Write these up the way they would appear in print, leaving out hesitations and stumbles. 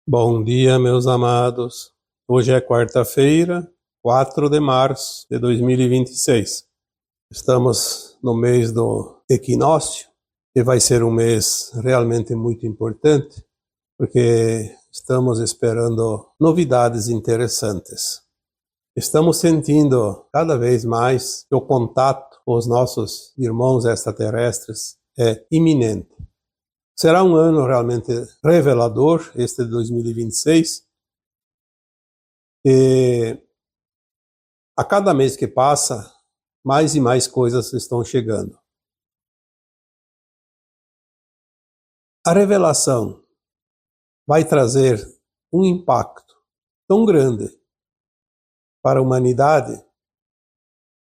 Bom dia, meus amados. Hoje é quarta-feira, 4 de março de 2026. Estamos no mês do equinócio, que vai ser um mês realmente muito importante, porque estamos esperando novidades interessantes. Estamos sentindo cada vez mais que o contato com os nossos irmãos extraterrestres é iminente. Será um ano realmente revelador, este de 2026, e a cada mês que passa, mais e mais coisas estão chegando. A revelação vai trazer um impacto tão grande para a humanidade,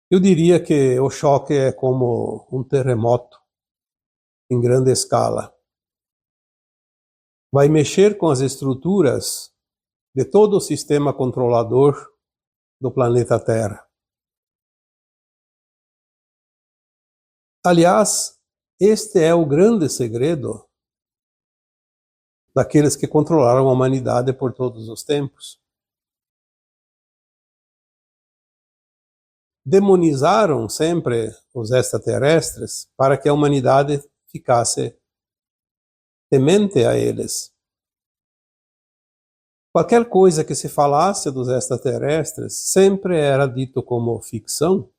eu diria que o choque é como um terremoto em grande escala. Vai mexer com as estruturas de todo o sistema controlador do planeta Terra. Aliás, este é o grande segredo daqueles que controlaram a humanidade por todos os tempos. Demonizaram sempre os extraterrestres para que a humanidade ficasse temente a eles. Qualquer coisa que se falasse dos extraterrestres sempre era dito como ficção.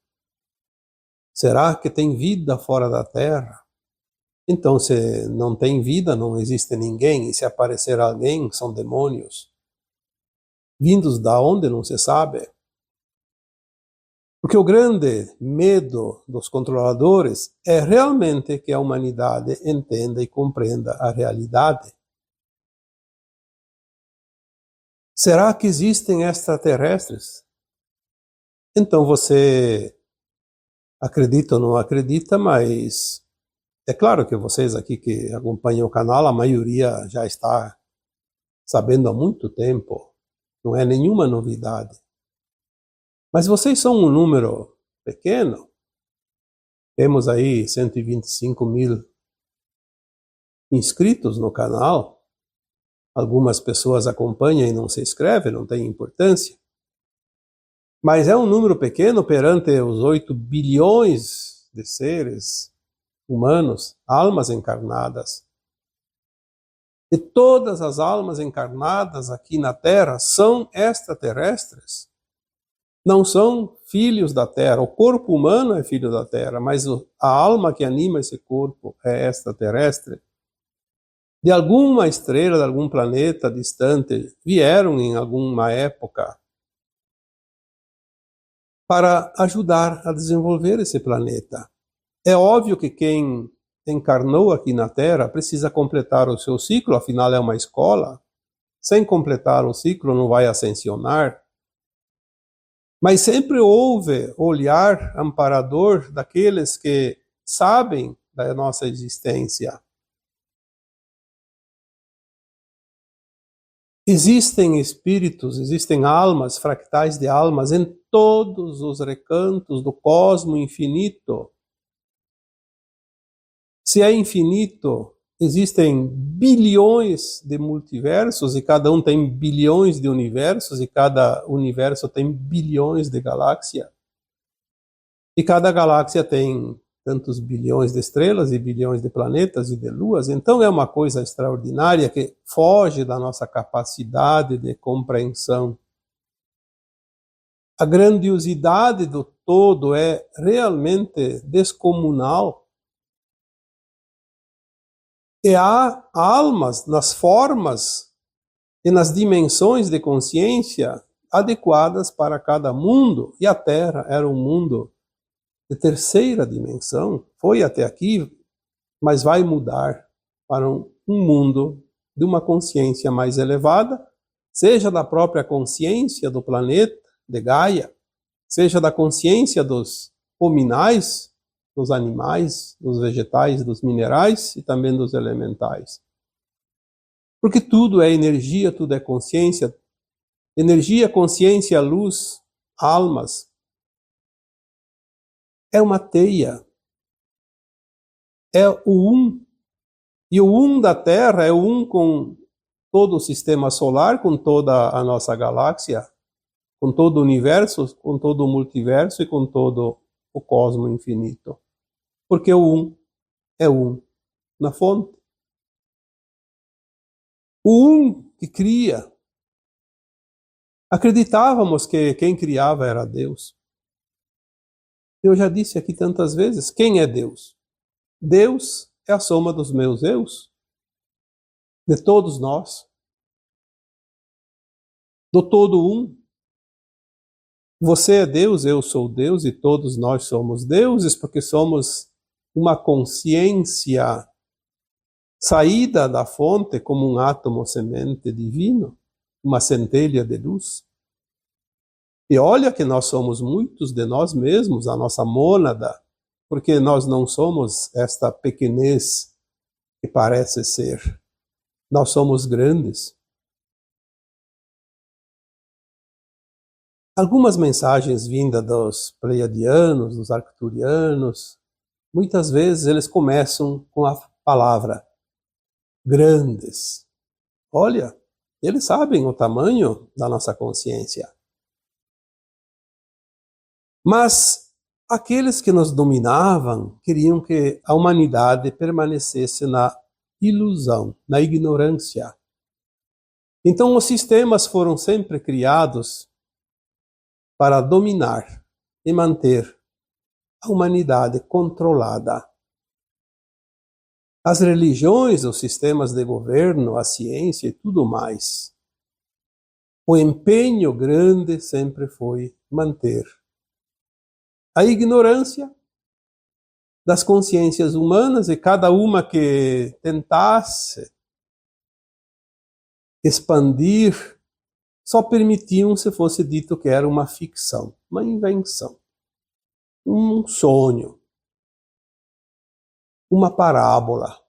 Será que tem vida fora da Terra? Então, se não tem vida, não existe ninguém, e se aparecer alguém, são demônios. Vindos da onde, não se sabe. Porque o grande medo dos controladores é realmente que a humanidade entenda e compreenda a realidade. Será que existem extraterrestres? Então você acredita ou não acredita, mas é claro que vocês aqui que acompanham o canal, a maioria já está sabendo há muito tempo. Não é nenhuma novidade. Mas vocês são um número pequeno. Temos aí 125 mil inscritos no canal. Algumas pessoas acompanham e não se inscrevem, não tem importância. Mas é um número pequeno perante os 8 bilhões de seres humanos, almas encarnadas. E todas as almas encarnadas aqui na Terra são extraterrestres. Não são filhos da Terra. O corpo humano é filho da Terra, mas a alma que anima esse corpo é extraterrestre. De alguma estrela, de algum planeta distante, vieram em alguma época para ajudar a desenvolver esse planeta. É óbvio que quem encarnou aqui na Terra precisa completar o seu ciclo, afinal é uma escola. Sem completar o ciclo não vai ascensionar. Mas sempre houve olhar amparador daqueles que sabem da nossa existência. Existem espíritos, existem almas, fractais de almas em todos os recantos do cosmo infinito. Se é infinito, existem bilhões de multiversos e cada um tem bilhões de universos e cada universo tem bilhões de galáxias. E cada galáxia tem tantos bilhões de estrelas e bilhões de planetas e de luas. Então é uma coisa extraordinária que foge da nossa capacidade de compreensão. A grandiosidade do todo é realmente descomunal. E há almas nas formas e nas dimensões de consciência adequadas para cada mundo. E a Terra era um mundo de terceira dimensão, foi até aqui, mas vai mudar para um mundo de uma consciência mais elevada, seja da própria consciência do planeta, de Gaia, seja da consciência dos hominais, dos animais, dos vegetais, dos minerais e também dos elementais. Porque tudo é energia, tudo é consciência. Energia, consciência, luz, almas. É uma teia. É o um. E o um da Terra é o um com todo o sistema solar, com toda a nossa galáxia, com todo o universo, com todo o multiverso e com todo o cosmo infinito. Porque o um é um na fonte. O um que cria. Acreditávamos que quem criava era Deus. Eu já disse aqui tantas vezes, quem é Deus? Deus é a soma dos meus eus, de todos nós, do todo um. Você é Deus, eu sou Deus e todos nós somos deuses porque somos uma consciência saída da fonte como um átomo semente divino, uma centelha de luz. E olha que nós somos muitos de nós mesmos, a nossa mônada, porque nós não somos esta pequenez que parece ser. Nós somos grandes. Algumas mensagens vindas dos pleiadianos, dos arcturianos, muitas vezes eles começam com a palavra grandes. Olha, eles sabem o tamanho da nossa consciência. Mas aqueles que nos dominavam queriam que a humanidade permanecesse na ilusão, na ignorância. Então os sistemas foram sempre criados para dominar e manter a humanidade controlada. As religiões, os sistemas de governo, a ciência e tudo mais. O empenho grande sempre foi manter a ignorância das consciências humanas, e cada uma que tentasse expandir só permitiam se fosse dito que era uma ficção, uma invenção, um sonho, uma parábola.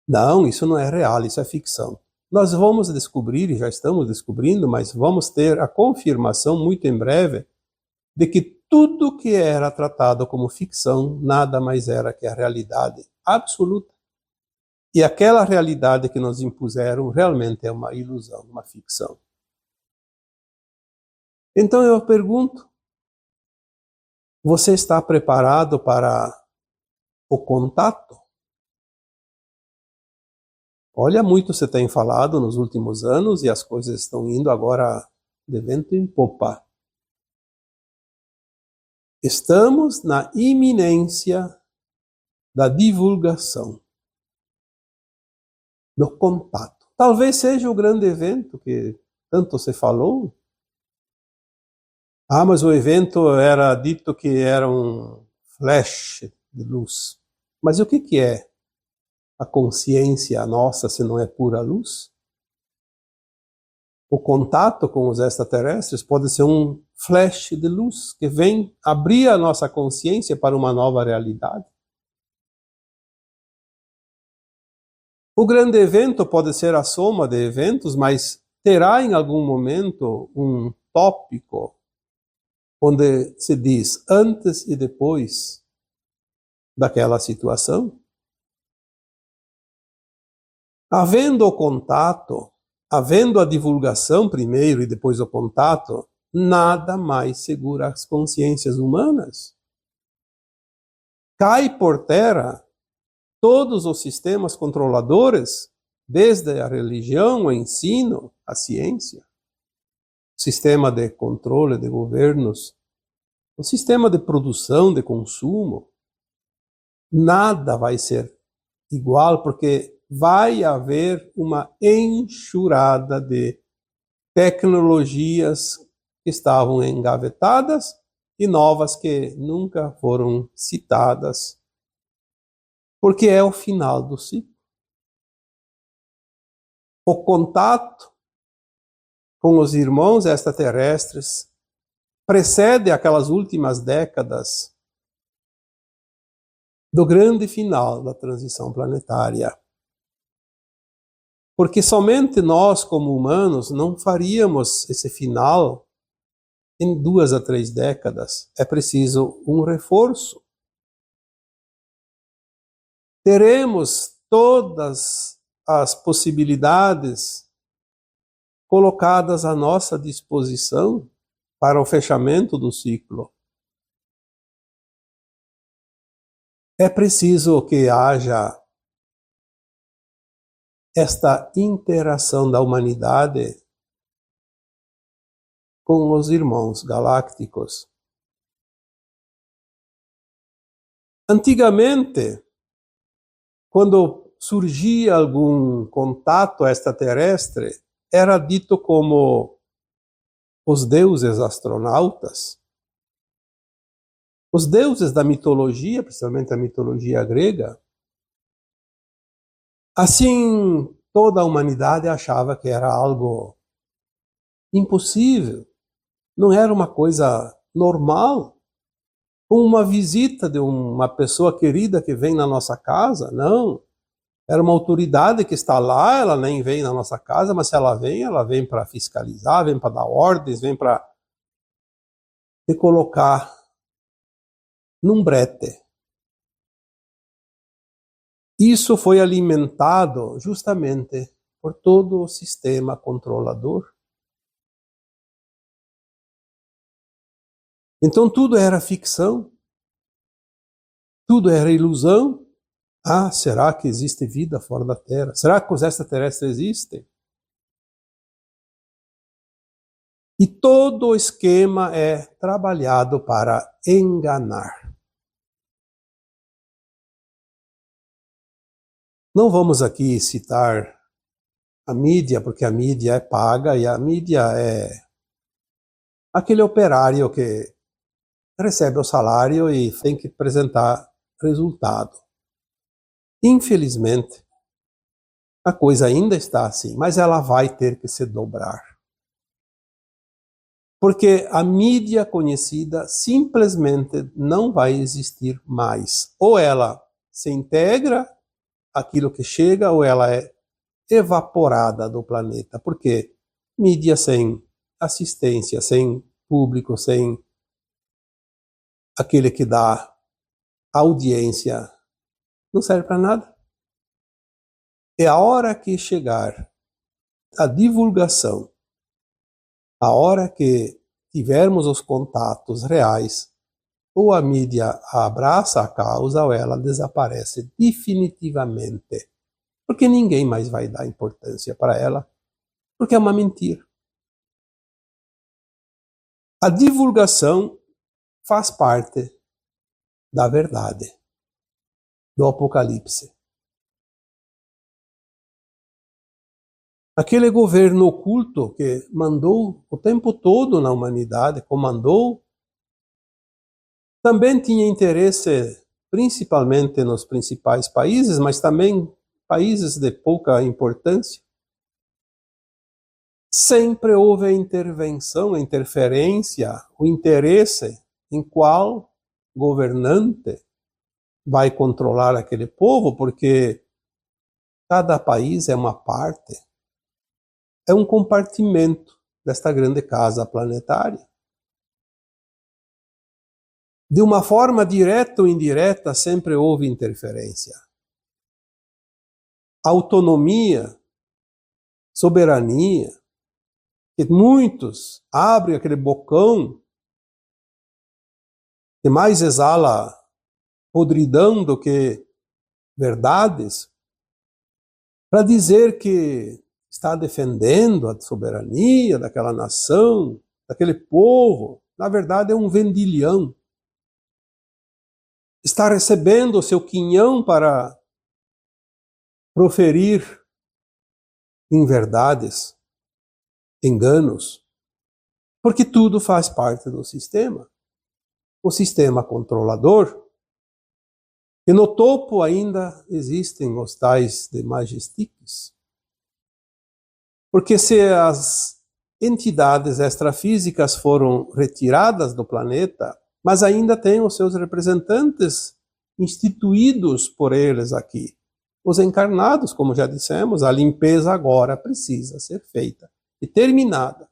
Não, isso não é real, isso é ficção. Nós vamos descobrir, e já estamos descobrindo, mas vamos ter a confirmação muito em breve de que tudo que era tratado como ficção nada mais era que a realidade absoluta. E aquela realidade que nos impuseram realmente é uma ilusão, uma ficção. Então eu pergunto, você está preparado para o contato? Olha, muito você tem falado nos últimos anos e as coisas estão indo agora de vento em popa. Estamos na iminência da divulgação, do contato. Talvez seja o grande evento que tanto se falou. Ah, mas o evento era dito que era um flash de luz. Mas o que é a consciência nossa se não é pura luz? O contato com os extraterrestres pode ser um flash de luz que vem abrir a nossa consciência para uma nova realidade. O grande evento pode ser a soma de eventos, mas terá em algum momento um tópico onde se diz antes e depois daquela situação. Havendo o contato, havendo a divulgação primeiro e depois o contato, nada mais segura as consciências humanas. Cai por terra todos os sistemas controladores, desde a religião, o ensino, a ciência, o sistema de controle de governos, o sistema de produção, de consumo. Nada vai ser igual, porque vai haver uma enxurrada de tecnologias que estavam engavetadas e novas que nunca foram citadas, porque é o final do ciclo. O contato com os irmãos extraterrestres precede aquelas últimas décadas do grande final da transição planetária. Porque somente nós, como humanos, não faríamos esse final em 2 a 3 décadas. É preciso um reforço. Teremos todas as possibilidades colocadas à nossa disposição para o fechamento do ciclo. É preciso que haja esta interação da humanidade com os irmãos galácticos. Antigamente, quando surgia algum contato extraterrestre, era dito como os deuses astronautas. Os deuses da mitologia, principalmente a mitologia grega, assim toda a humanidade achava que era algo impossível, não era uma coisa normal, como uma visita de uma pessoa querida que vem na nossa casa, não. Era uma autoridade que está lá, ela nem vem na nossa casa, mas se ela vem para fiscalizar, vem para dar ordens, vem para te colocar num brete. Isso foi alimentado justamente por todo o sistema controlador. Então tudo era ficção, tudo era ilusão. Ah, será que existe vida fora da Terra? Será que os extraterrestres existem? E todo o esquema é trabalhado para enganar. Não vamos aqui citar a mídia, porque a mídia é paga e a mídia é aquele operário que recebe o salário e tem que apresentar resultado. Infelizmente, a coisa ainda está assim, mas ela vai ter que se dobrar. Porque a mídia conhecida simplesmente não vai existir mais. Ou ela se integra àquilo que chega, ou ela é evaporada do planeta. Porque mídia sem assistência, sem público, sem aquele que dá audiência, não serve para nada. É a hora que chegar a divulgação, a hora que tivermos os contatos reais, ou a mídia abraça a causa ou ela desaparece definitivamente. Porque ninguém mais vai dar importância para ela, porque é uma mentira. A divulgação faz parte da verdade, do Apocalipse. Aquele governo oculto que mandou o tempo todo na humanidade, comandou, também tinha interesse principalmente nos principais países, mas também países de pouca importância. Sempre houve a intervenção, a interferência, o interesse em qual governante vai controlar aquele povo, porque cada país é uma parte, é um compartimento desta grande casa planetária. De uma forma direta ou indireta, sempre houve interferência. Autonomia, soberania, que muitos abrem aquele bocão que mais exala podridão do que verdades, para dizer que está defendendo a soberania daquela nação, daquele povo. Na verdade, é um vendilhão. Está recebendo o seu quinhão para proferir inverdades, enganos, porque tudo faz parte do sistema. O sistema controlador, e no topo ainda existem os tais de majestiques. Porque se as entidades extrafísicas foram retiradas do planeta, mas ainda tem os seus representantes instituídos por eles aqui. Os encarnados, como já dissemos, a limpeza agora precisa ser feita e terminada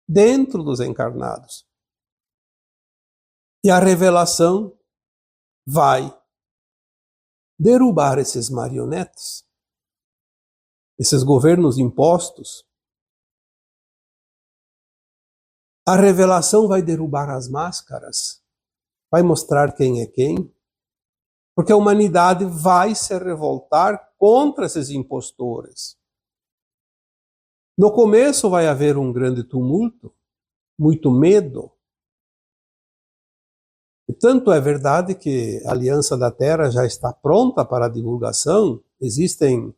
dentro dos encarnados. E a revelação vai derrubar esses marionetes. esses governos impostos, a revelação vai derrubar as máscaras, vai mostrar quem é quem, porque a humanidade vai se revoltar contra esses impostores. No começo vai haver um grande tumulto, muito medo. E tanto é verdade que a Aliança da Terra já está pronta para a divulgação. Existem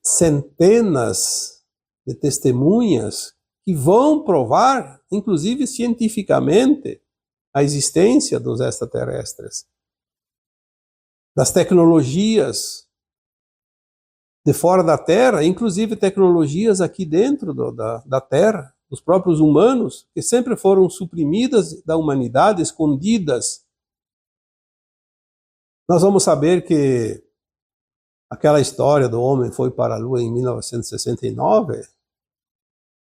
centenas de testemunhas que vão provar, inclusive cientificamente, a existência dos extraterrestres, das tecnologias de fora da Terra, inclusive tecnologias aqui dentro da Terra, dos próprios humanos, que sempre foram suprimidas da humanidade, escondidas. Nós vamos saber que aquela história do homem foi para a Lua em 1969,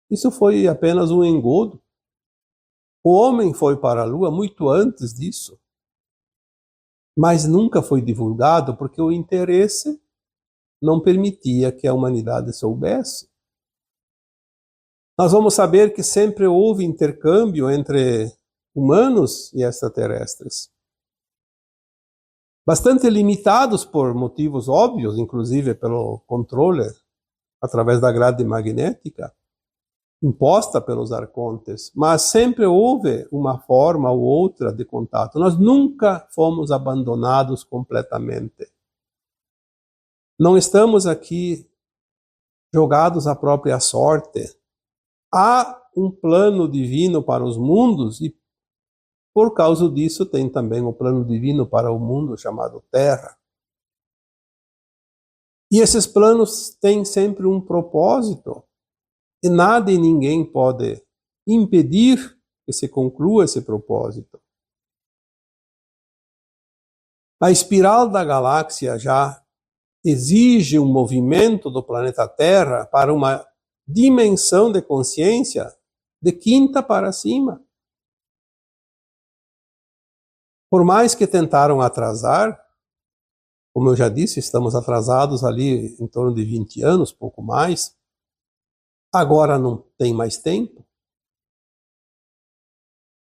isso foi apenas um engodo. O homem foi para a Lua muito antes disso, mas nunca foi divulgado porque o interesse não permitia que a humanidade soubesse. Nós vamos saber que sempre houve intercâmbio entre humanos e extraterrestres. Bastante limitados por motivos óbvios, inclusive pelo controle através da grade magnética imposta pelos arcontes, mas sempre houve uma forma ou outra de contato. Nós nunca fomos abandonados completamente. Não estamos aqui jogados à própria sorte. Há um plano divino para os mundos e, por causa disso, tem também um plano divino para o mundo chamado Terra. E esses planos têm sempre um propósito e nada e ninguém pode impedir que se conclua esse propósito. A espiral da galáxia já exige um movimento do planeta Terra para uma dimensão de consciência de quinta para cima. Por mais que tentaram atrasar, como eu já disse, estamos atrasados ali em torno de 20 anos, pouco mais. Agora não tem mais tempo.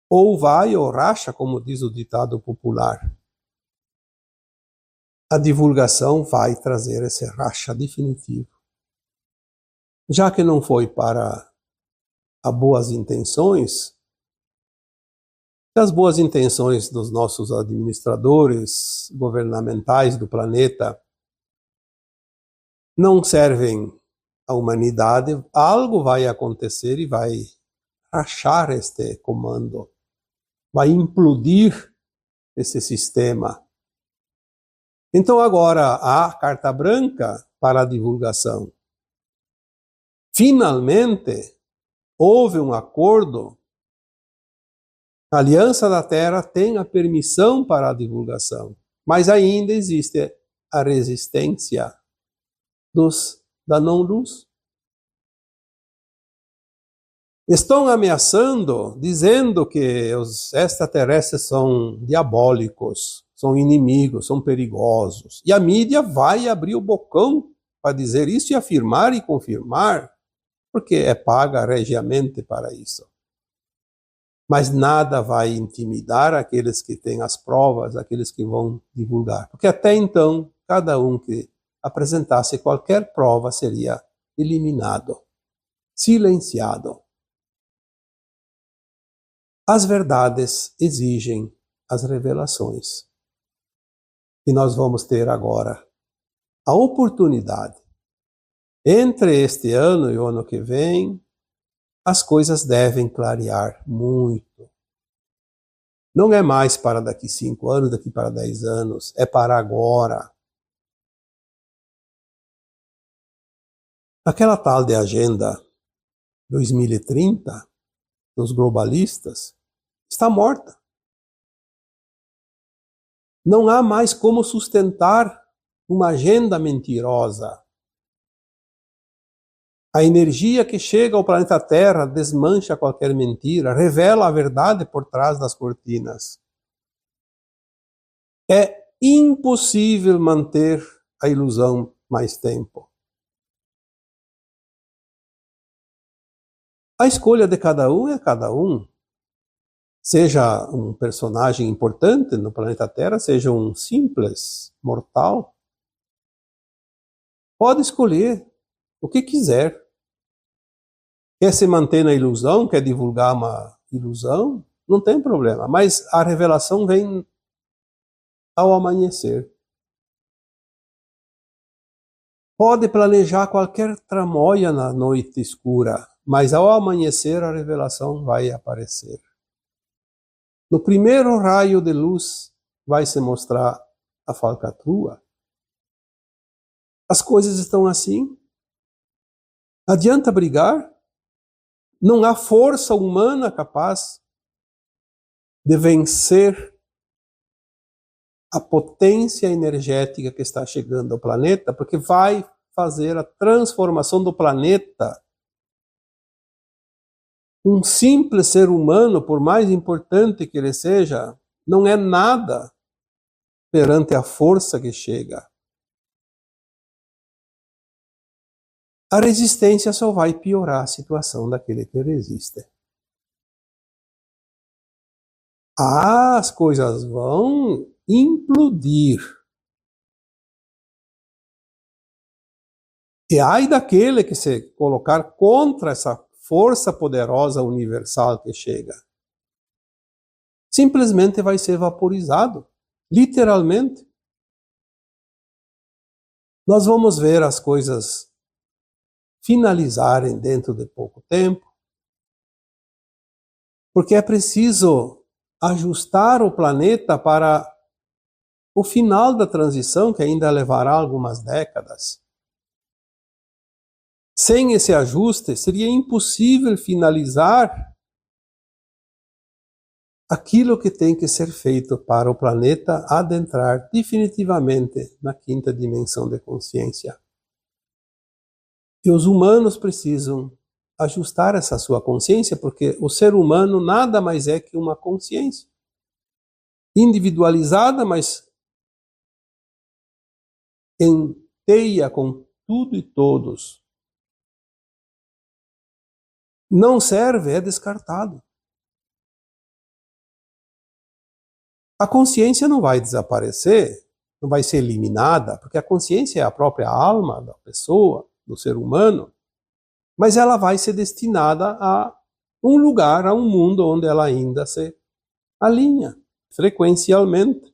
Ou vai ou racha, como diz o ditado popular. A divulgação vai trazer esse racha definitivo. Já que não foi para as boas intenções, as boas intenções dos nossos administradores governamentais do planeta não servem à humanidade, algo vai acontecer e vai rachar este comando, vai implodir esse sistema. Então agora há carta branca para a divulgação. Finalmente, houve um acordo. A Aliança da Terra tem a permissão para a divulgação, mas ainda existe a resistência da não-luz. Estão ameaçando, dizendo que os extraterrestres são diabólicos, são inimigos, são perigosos. E a mídia vai abrir o bocão para dizer isso e afirmar e confirmar, porque é paga regiamente para isso. Mas nada vai intimidar aqueles que têm as provas, aqueles que vão divulgar. Porque até então, cada um que apresentasse qualquer prova seria eliminado, silenciado. As verdades exigem as revelações. E nós vamos ter agora a oportunidade. Entre este ano e o ano que vem, as coisas devem clarear muito. Não é mais para daqui 5 anos, daqui para 10 anos, é para agora. Aquela tal de Agenda 2030, dos globalistas, está morta. Não há mais como sustentar uma agenda mentirosa. A energia que chega ao planeta Terra desmancha qualquer mentira, revela a verdade por trás das cortinas. É impossível manter a ilusão mais tempo. A escolha de cada um é cada um. Seja um personagem importante no planeta Terra, seja um simples mortal, pode escolher o que quiser. Quer se manter na ilusão, quer divulgar uma ilusão, não tem problema. Mas a revelação vem ao amanhecer. Pode planejar qualquer tramóia na noite escura, mas ao amanhecer a revelação vai aparecer. No primeiro raio de luz vai se mostrar a falcatrua. As coisas estão assim. Adianta brigar? Não há força humana capaz de vencer a potência energética que está chegando ao planeta, porque vai fazer a transformação do planeta. Um simples ser humano, por mais importante que ele seja, não é nada perante a força que chega. A resistência só vai piorar a situação daquele que resiste. As coisas vão implodir. E ai daquele que se colocar contra essa força poderosa universal que chega. Simplesmente vai ser vaporizado. Literalmente. Nós vamos ver as coisas finalizarem dentro de pouco tempo. Porque é preciso ajustar o planeta para o final da transição, que ainda levará algumas décadas. Sem esse ajuste, seria impossível finalizar aquilo que tem que ser feito para o planeta adentrar definitivamente na quinta dimensão de consciência. E os humanos precisam ajustar essa sua consciência, porque o ser humano nada mais é que uma consciência. Individualizada, mas em teia com tudo e todos. Não serve, é descartado. A consciência não vai desaparecer, não vai ser eliminada, porque a consciência é a própria alma da pessoa, do ser humano, mas ela vai ser destinada a um lugar, a um mundo onde ela ainda se alinha frequencialmente.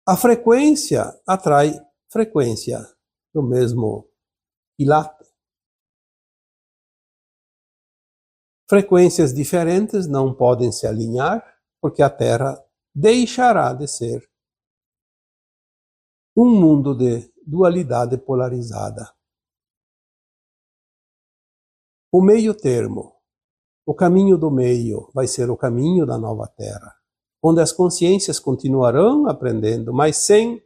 A frequência atrai frequência no mesmo quilate. Frequências diferentes não podem se alinhar, porque a Terra deixará de ser um mundo de dualidade polarizada. O meio termo, o caminho do meio, vai ser o caminho da nova Terra, onde as consciências continuarão aprendendo, mas sem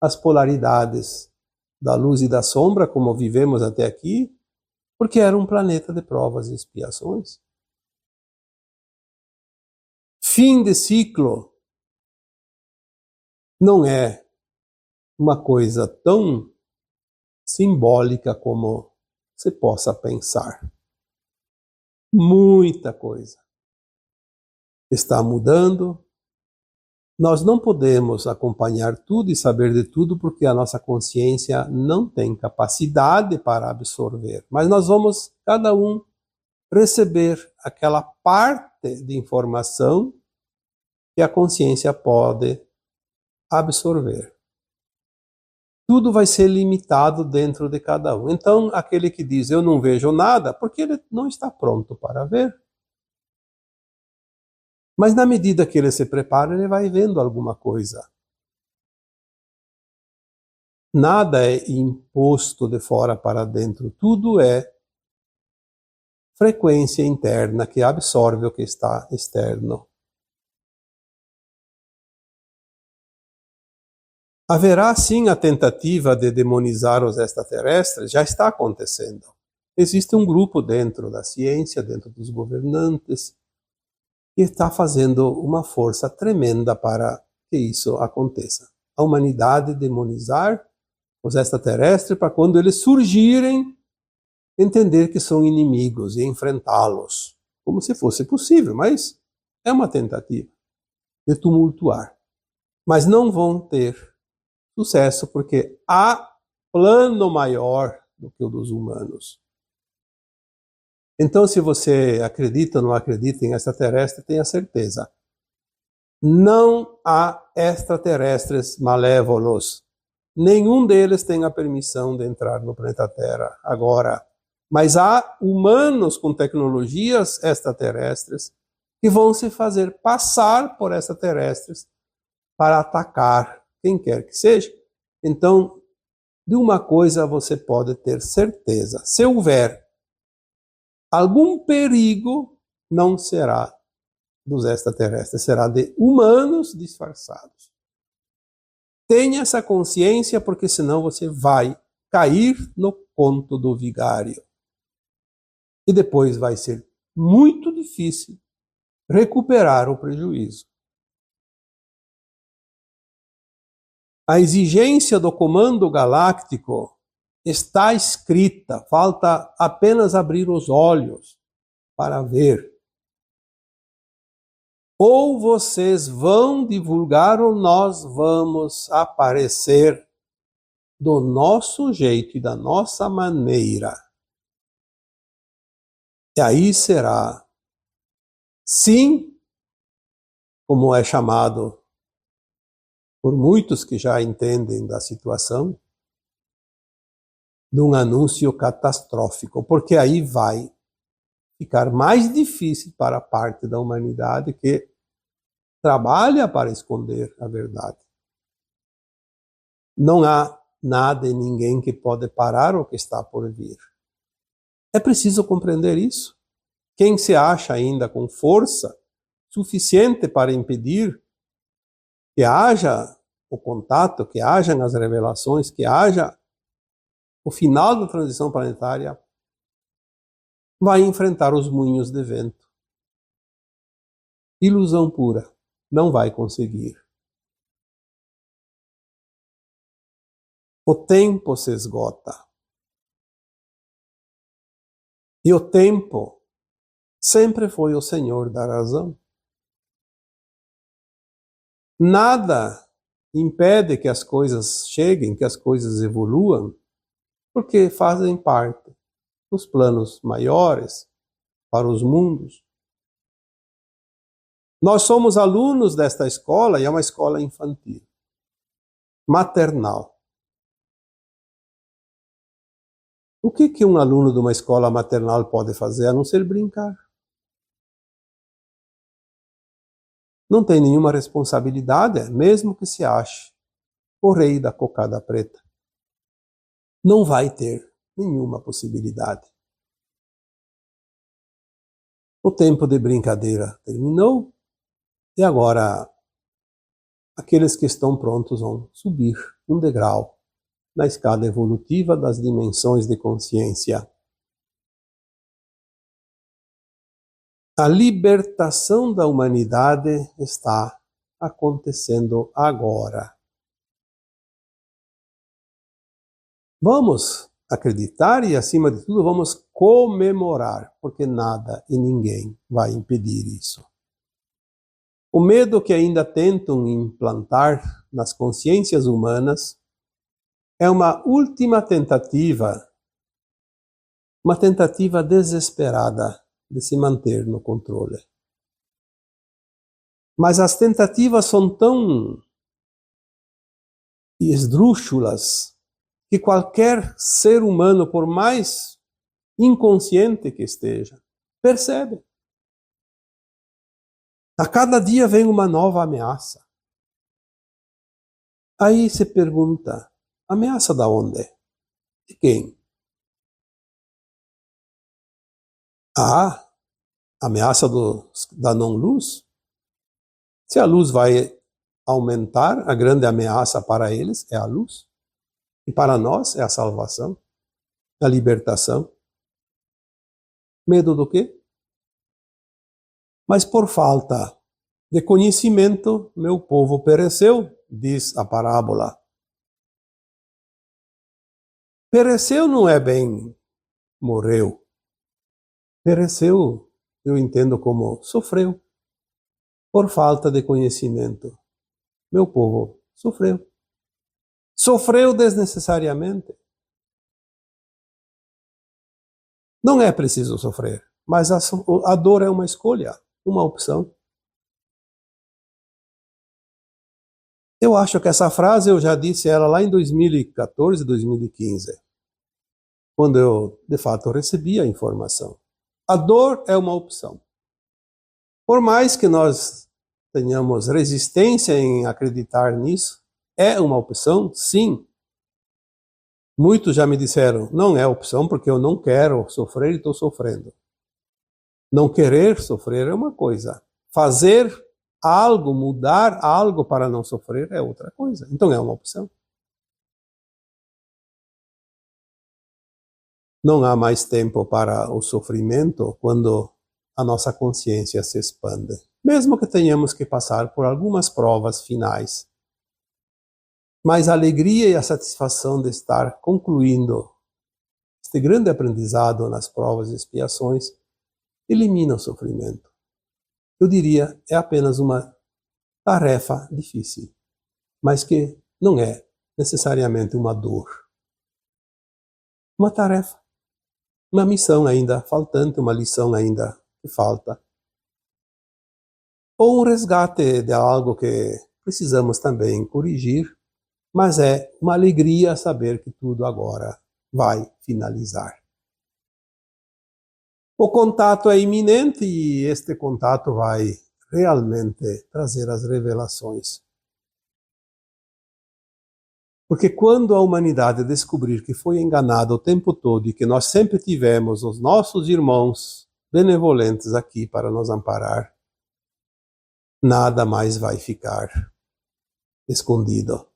as polaridades da luz e da sombra, como vivemos até aqui, porque era um planeta de provas e expiações. Fim de ciclo não é uma coisa tão simbólica como se possa pensar. Muita coisa está mudando. Nós não podemos acompanhar tudo e saber de tudo porque a nossa consciência não tem capacidade para absorver. Mas nós vamos, cada um, receber aquela parte de informação que a consciência pode absorver. Tudo vai ser limitado dentro de cada um. Então, aquele que diz, eu não vejo nada, porque ele não está pronto para ver. Mas na medida que ele se prepara, ele vai vendo alguma coisa. Nada é imposto de fora para dentro. Tudo é frequência interna que absorve o que está externo. Haverá sim a tentativa de demonizar os extraterrestres, já está acontecendo. Existe um grupo dentro da ciência, dentro dos governantes, que está fazendo uma força tremenda para que isso aconteça. A humanidade demonizar os extraterrestres, para quando eles surgirem, entender que são inimigos e enfrentá-los, como se fosse possível, mas é uma tentativa de tumultuar. Mas não vão ter sucesso, porque há plano maior do que o dos humanos. Então, se você acredita ou não acredita em extraterrestre, tenha certeza. Não há extraterrestres malévolos. Nenhum deles tem a permissão de entrar no planeta Terra agora. Mas há humanos com tecnologias extraterrestres que vão se fazer passar por extraterrestres para atacar quem quer que seja. Então, de uma coisa você pode ter certeza: se houver algum perigo, não será dos extraterrestres, será de humanos disfarçados. Tenha essa consciência, porque senão você vai cair no conto do vigário. E depois vai ser muito difícil recuperar o prejuízo. A exigência do comando galáctico está escrita, falta apenas abrir os olhos para ver. Ou vocês vão divulgar ou nós vamos aparecer do nosso jeito e da nossa maneira. E aí será, sim, como é chamado por muitos que já entendem da situação, de um anúncio catastrófico, porque aí vai ficar mais difícil para a parte da humanidade que trabalha para esconder a verdade. Não há nada e ninguém que pode parar o que está por vir. É preciso compreender isso. Quem se acha ainda com força suficiente para impedir que haja o contato, que haja as revelações, que haja o final da transição planetária, vai enfrentar os moinhos de vento. Ilusão pura. Não vai conseguir. O tempo se esgota. E o tempo sempre foi o senhor da razão. Nada impede que as coisas cheguem, que as coisas evoluam, porque fazem parte dos planos maiores para os mundos. Nós somos alunos desta escola, e é uma escola infantil, maternal. O que um aluno de uma escola maternal pode fazer a não ser brincar? Não tem nenhuma responsabilidade, mesmo que se ache o rei da cocada preta. Não vai ter nenhuma possibilidade. O tempo de brincadeira terminou e agora aqueles que estão prontos vão subir um degrau na escada evolutiva das dimensões de consciência. A libertação da humanidade está acontecendo agora. Vamos acreditar e, acima de tudo, vamos comemorar, porque nada e ninguém vai impedir isso. O medo que ainda tentam implantar nas consciências humanas é uma última tentativa, uma tentativa desesperada de se manter no controle. Mas as tentativas são tão esdrúxulas que qualquer ser humano, por mais inconsciente que esteja, percebe. A cada dia vem uma nova ameaça. Aí se pergunta, ameaça da onde? De quem? Ah, ameaça da não-luz? Se a luz vai aumentar, a grande ameaça para eles é a luz. E para nós é a salvação, a libertação. Medo do quê? Mas por falta de conhecimento, meu povo pereceu, diz a parábola. Pereceu não é bem morreu. Pereceu, eu entendo como sofreu por falta de conhecimento. Meu povo sofreu. Sofreu desnecessariamente. Não é preciso sofrer, mas a dor é uma escolha, uma opção. Eu acho que essa frase eu já disse ela lá em 2014, 2015, quando eu, de fato, recebi a informação. A dor é uma opção. Por mais que nós tenhamos resistência em acreditar nisso, é uma opção, sim. Muitos já me disseram, não é opção porque eu não quero sofrer e estou sofrendo. Não querer sofrer é uma coisa. Fazer algo, mudar algo para não sofrer é outra coisa. Então é uma opção. Não há mais tempo para o sofrimento quando a nossa consciência se expande. Mesmo que tenhamos que passar por algumas provas finais. Mas a alegria e a satisfação de estar concluindo este grande aprendizado nas provas e expiações elimina o sofrimento. Eu diria, é apenas uma tarefa difícil, mas que não é necessariamente uma dor. Uma tarefa, uma missão ainda faltante, uma lição ainda que falta. Ou um resgate de algo que precisamos também corrigir, mas é uma alegria saber que tudo agora vai finalizar. O contato é iminente e este contato vai realmente trazer as revelações. Porque quando a humanidade descobrir que foi enganada o tempo todo e que nós sempre tivemos os nossos irmãos benevolentes aqui para nos amparar, nada mais vai ficar escondido.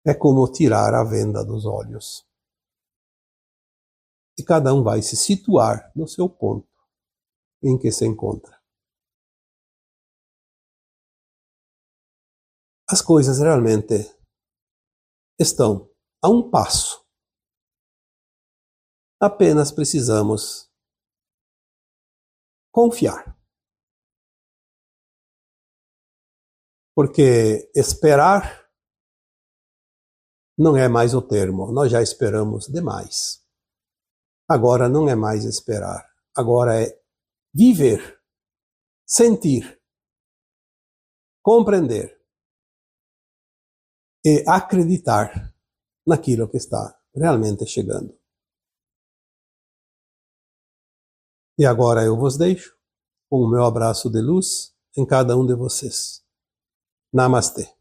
É como tirar a venda dos olhos. E cada um vai se situar no seu ponto em que se encontra. As coisas realmente estão a um passo. Apenas precisamos confiar. Porque esperar não é mais o termo, nós já esperamos demais. Agora não é mais esperar, agora é viver, sentir, compreender e acreditar naquilo que está realmente chegando. E agora eu vos deixo com o meu abraço de luz em cada um de vocês. Namastê.